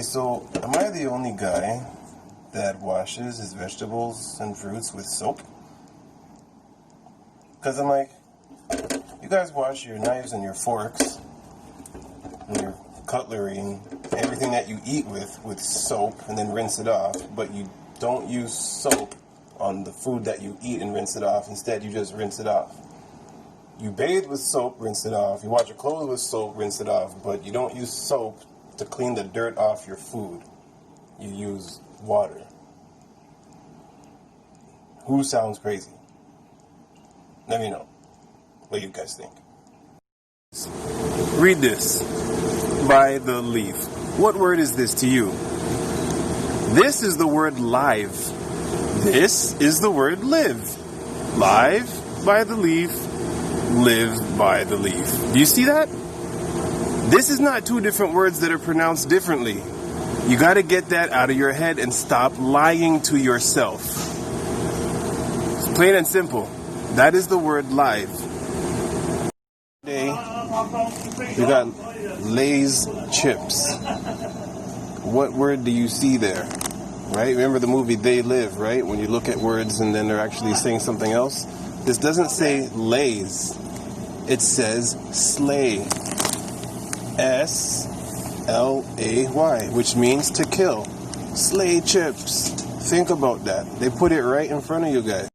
so am I the only guy that washes his vegetables and fruits with soap? Because I'm like, you guys wash your knives and your forks and your cutlery and everything that you eat with soap and then rinse it off, but you don't use soap on the food that you eat and rinse it off. Instead, you just rinse it off. You bathe with soap, rinse it off. You wash your clothes with soap, rinse it off, but you don't use soap to clean the dirt off your food. You use water. Who sounds crazy? Let me know what you guys think. Read this. By the leaf. What word is this to you? This is the word live. This is the word live. Live by the leaf. Live by the leaf. Do you see that? This is not two different words that are pronounced differently. You got to get that out of your head and stop lying to yourself. It's plain and simple. That is the word live. Today, you got Lay's chips. What word do you see there? Right? Remember the movie They Live, right? When you look at words and then they're actually saying something else. This doesn't say Lay's. It says slay. S-L-A-Y, which means to kill. Slay chips. Think about that. They put it right in front of you guys.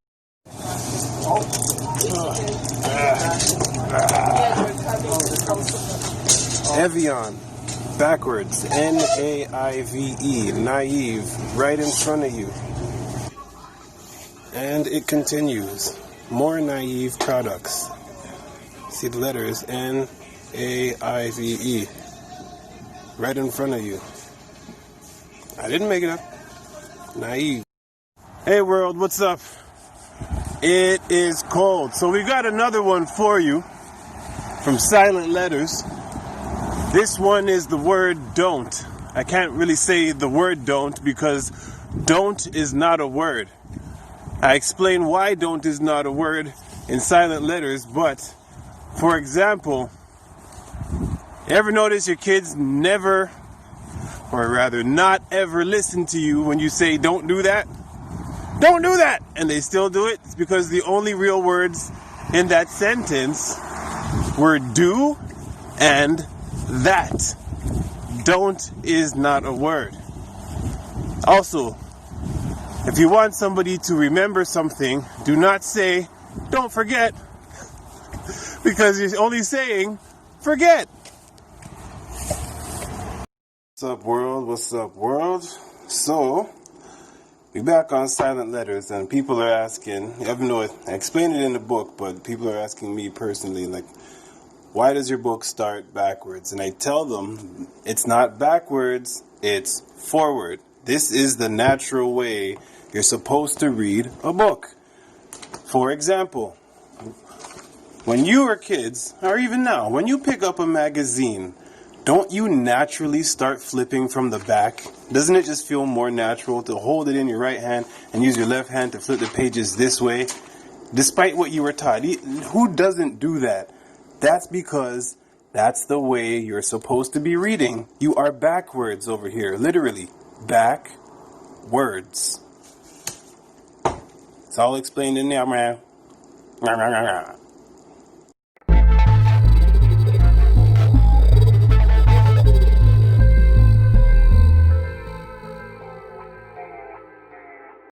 Evian. Backwards. N-A-I-V-E. Naive. Right in front of you. And it continues. More naive products. See the letters N-A-I-V-E. Right in front of you. I didn't make it up. Naive. Hey world, what's up? It is cold. So we got another one for you from Silent Letters. This one is the word don't. I can't really say the word don't because don't is not a word. I explain why don't is not a word in Silent Letters, but for example, ever notice your kids never, or rather not ever listen to you when you say don't do that? Don't do that! And they still do it? It's because the only real words in that sentence were do and that. Don't is not a word. Also, if you want somebody to remember something, do not say, don't forget, because you're only saying, forget. What's up, world? What's up, world? So, we're back on Silent Letters, and people are asking, even though I explained it in the book, but people are asking me personally, like, why does your book start backwards? And I tell them, it's not backwards, it's forward. This is the natural way you're supposed to read a book. For example, when you were kids, or even now, when you pick up a magazine, don't you naturally start flipping from the back? Doesn't it just feel more natural to hold it in your right hand and use your left hand to flip the pages this way? Despite what you were taught. Who doesn't do that? That's because that's the way you're supposed to be reading. You are backwards over here. Literally. Backwards. It's all explained in there, man.